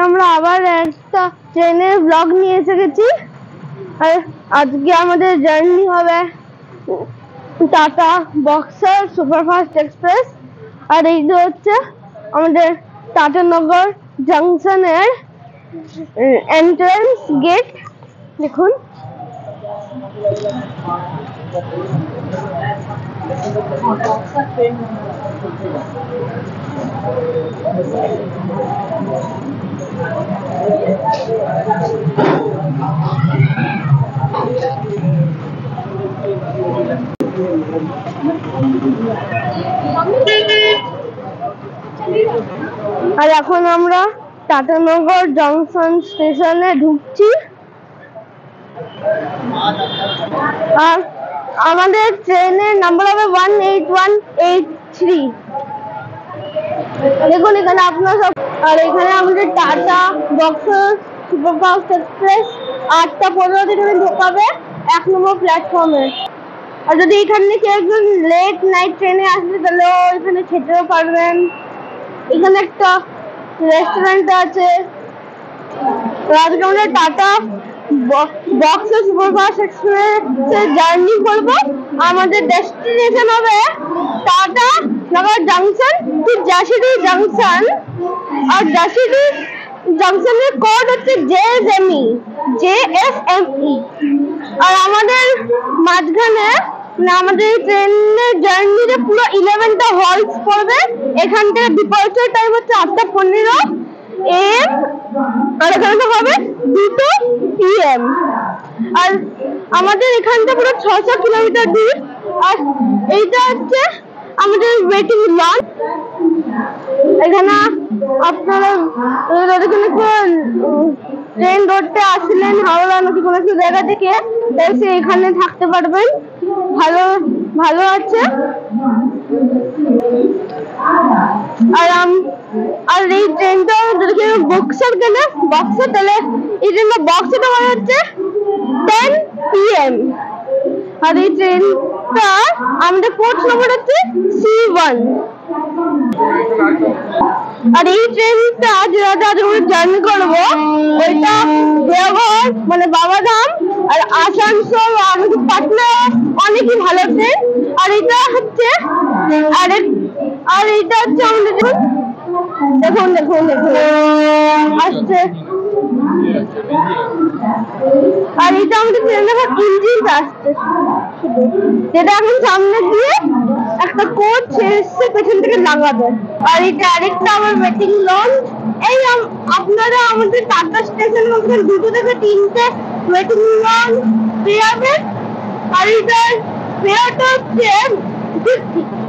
আমরা আবার একটা ট্রেনের ব্লগ নিয়ে এসে গেছি। আর আজকে আমাদের জার্নি হবে টাটা বক্সার সুপারফাস্ট এক্সপ্রেস। আর এইটা হচ্ছে আমাদের টাটানগর জংশনের এন্ট্রান্স গেট। দেখুন আর এখন আমরা টাটানগর জংশন স্টেশনে ঢুকছি। আর আমাদের ট্রেনের নাম্বার হবে 18183। দেখুন এখানে আপনার সব। আর এখানে আমাদের টাটা বক্সার সুপারফাস্ট এক্সপ্রেস 8:15 এখানে ঢোকাবে 1 নম্বর প্ল্যাটফর্মে। আর যদি এখান থেকে একজন লেট নাইট ট্রেনে আসবে তাহলে এখানে খেতেও পারবেন। এখানে একটা রেস্টুরেন্ট আছে। আজকে আমাদের টাটা বক্সার সুপারফাস্ট এক্সপ্রেসে জার্নি করব। আমাদের ডেস্টিনেশন হবে টাটা নগর জংশন টু জাসিডি জংশন। আর জাসিডি জংশনের কোড হচ্ছে JFME। আর আমাদের মাঝখানে আমাদের ট্রেনের জার্নিতে পুরো 11টা হল্টস পড়বে। এখান থেকে ডিপার্চার টাইম হচ্ছে 8:15 AM। আর এখানে হবে 2 PM। আর আমাদের এখানটা পুরো 600 কিলোমিটার দূর। আর এইটা হচ্ছে আমাদের ওয়েটিং লঞ্চ। এখানে আপনারা ট্রেন ধরতে আসলেন হাওড়া নাকি কোনো একটা জায়গা থেকে, এসে এখানে থাকতে পারবেন। ভালো ভালো আছে। আর এই ট্রেনটা যদি কেউ বক্সার গেলে বক্সার, তাহলে এই ট্রেনটা বক্সারটা মানে হচ্ছে 10 PM। আর এই ট্রেনটা আমাদের কোচ নম্বর হচ্ছে C1। আর এই ট্রেনটা যেটা জার্নি করবো ওইটা দেওঘর মানে বাবাধাম আর আসানসোল আমাদের পাটনা অনেকই ভালো ট্রেন। আর এটা হচ্ছে আমাদের দেখুন দেখুন দেখুন আসছে। আর এটা আমাদের ট্রেনের ইঞ্জিন আসছে, যেটা এখন সামনে দিয়ে একটা কোচ এসে পেছন থেকে লাগাবে। আর এটা আরেকটা আমার ওয়েটিং লঞ্চ। এই আপনারা আমাদের টাটা স্টেশন 2 থেকে 3টে ওয়েটিং লঞ্চ পেয়ে যাবেন। আর এটার ফেয়ারটা হচ্ছে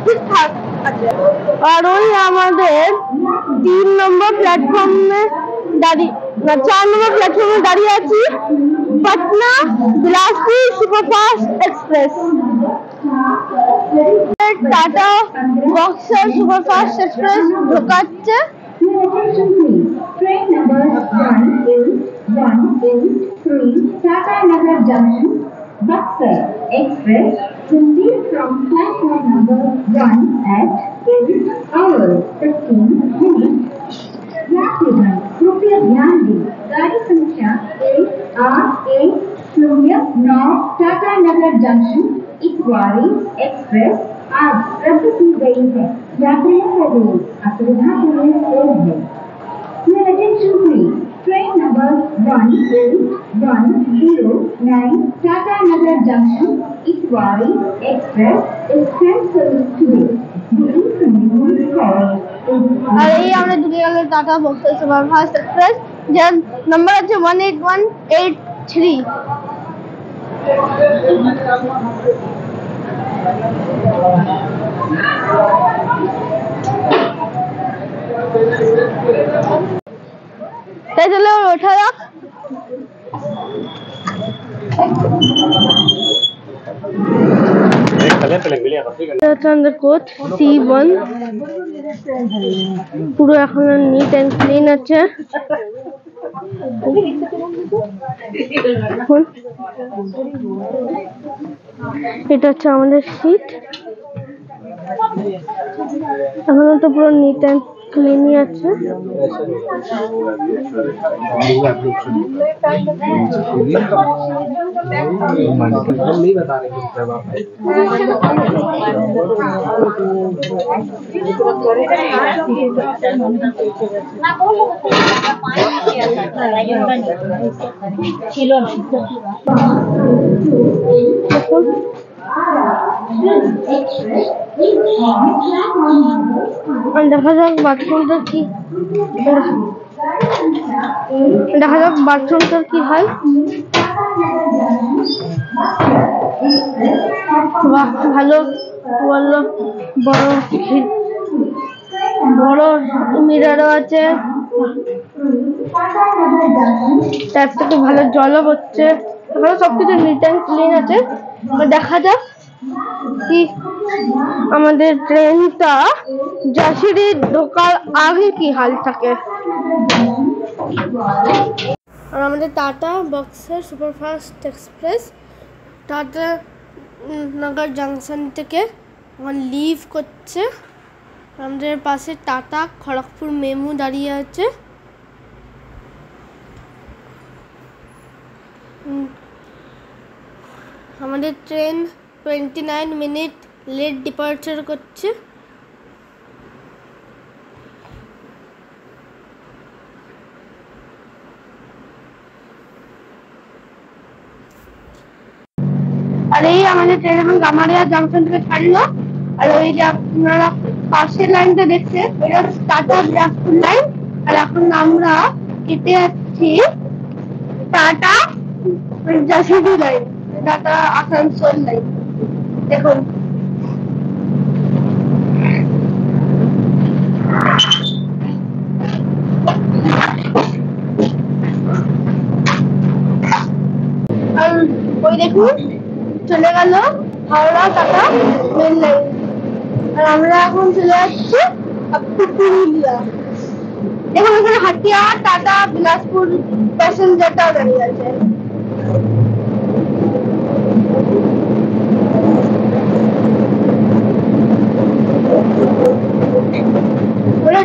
ঠিকঠাক আছে। আর ওই আমাদের 3 নম্বর প্ল্যাটফর্মে দাঁড়িয়ে 4 নম্বর প্ল্যাটফর্মে দাঁড়িয়ে আছি Patna Bilaspur superfast express. Tata Buxar superfast express ঢোকাচ্ছে। Train number 18183 Tatanagar Junction, Buxar Express will leave from platform number 1 at 8:15 यात्रीगण कृपया ध्यान दें, गाड़ी संख्या 18109 टाटानगर जंक्शन इक्वारी एक्सप्रेस आज रद्द की गई है। यात्रियों को भी असुविधा के लिए खेद है। Your attention please. Train number 18109 Tatanagar Junction Equari Express is cancelled today. The inconvenience caused is. আর এই আমরা ঢুকে গেল টাটা বক্সার সুপারফাস্ট এক্সপ্রেস, যার নাম্বার আছে 18183। তাই চলে ওঠা যাক। কোচ C1 পুরো এখন নিট এন্ড ক্লিন আছে। এটা হচ্ছে আমাদের সিট। এখন তো পুরো নিট এন্ড ক্লিনই আছে। দেখা যাক বাথরুমটা কি হয়। বাহ, ভালো বললো। বড় মিরারও আছে, ট্যাপ থেকে ভালো জলও হচ্ছে, ভালো সবকিছু নিট অ্যান্ড ক্লিন আছে। দেখা যাক কি আমাদের ট্রেনটা জাশিরে ঢোকার আগে কি হাল থাকে। আর আমাদের Tata Buxar superfast express Tatanagar junction থেকে লিভ করছে। আমাদের পাশে টাটা খড়গপুর মেমু দাঁড়িয়ে আছে। আমাদের ট্রেন 29 মিনিট লেট ডিপার্চার করছে। আর এই আমাদের ট্রেন এখন গামারিয়া জাংশন থেকে ছাড়লো। আর ওই যে আপনারা পাশের লাইনটা দেখছেন, ওইটা টাটা ব্রাকপুর লাইন। আর এখন আমরা কেটে যাচ্ছি টাটা জাশিরি লাইন, টাটা আসানসোল লাইন। দেখুন আর ওই দেখুন চলে গেল হাওড়া টাটা মেন লাইন। আর আমরা এখন চলে যাচ্ছি পুরুলিয়া। দেখুন এখানে হাতিয়া টাটা বিলাসপুর প্যাসেঞ্জারটাও দাঁড়িয়ে আছে।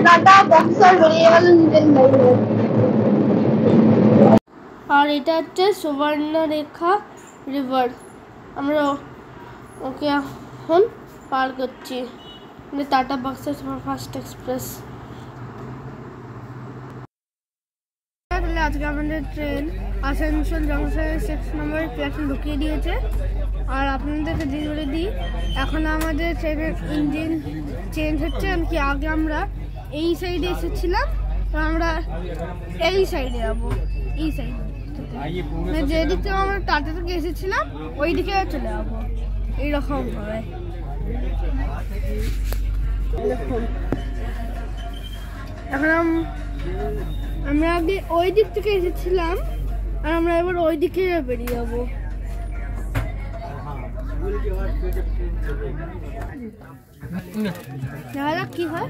টাটা বক্সার বেরিয়ে গেল নিজের লাইনে। আর এটা হচ্ছে সুবর্ণরেখা রিভার। আমরা ওকে এখন পার করছি, টাটা বক্সার সুপারফাস্ট এক্সপ্রেস। আজকে আমাদের ট্রেন আসানসোল জংশনের 6 নম্বর প্ল্যাটফর্ম ঢুকিয়ে দিয়েছে। আর আপনাদেরকে দিয়ে দিই, এখন আমাদের ট্রেনের ইঞ্জিন চেঞ্জ হচ্ছে। কি আগে আমরা এই সাইডে এসেছিলাম, তো আমরা এই সাইডে যাবো, এই সাইডে যেদিক থেকে আমরা টাটা থেকে এসেছিলাম ওই দিকে চলে যাবো, এইরকম ভাবে। এখন আমরা আগে ওই দিক থেকে এসেছিলাম, আর আমরা এবার ওই দিকে বেরিয়ে যাবো। দেখা যাক কি হয়।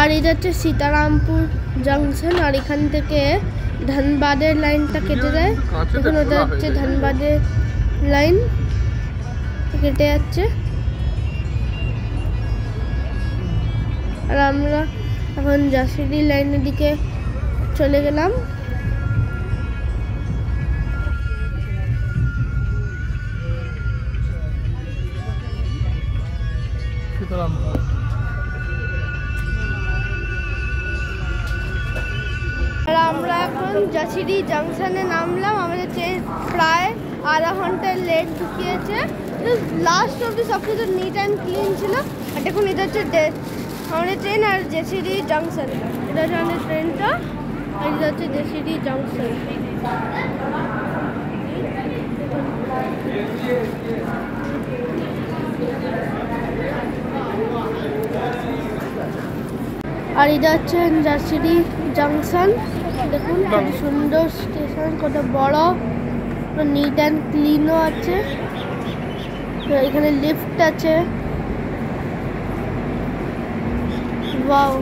আর এটা হচ্ছে সীতারামপুর জংশন, আর এখান থেকে ধানবাদের লাইনটা কেটে যায়। এখন ওটা হচ্ছে ধানবাদের লাইন কেটে যাচ্ছে। আর আমরা এখন জাসিডি লাইনের দিকে চলে গেলাম। আর আমরা এখন জাসিডি জাংশনে নামলাম। আমাদের ট্রেন প্রায় আধা ঘন্টার লেট ঢুকিয়েছে। লাস্ট অব্দি সব কিছু নিট অ্যান্ড ক্লিন ছিল। আর দেখুন এটা হচ্ছে আমাদের ট্রেন আর জাসিডি জাংশন, এটা হচ্ছে আমাদের ট্রেনটা, আর এটা হচ্ছে জাসিডি জাংশন। আর এটা হচ্ছে জাসিডি জাংশন। দেখুন কত সুন্দর স্টেশন, কত বড়, নিট অ্যান্ড ক্লিনও আছে। এখানে লিফট আছে। ওয়াও।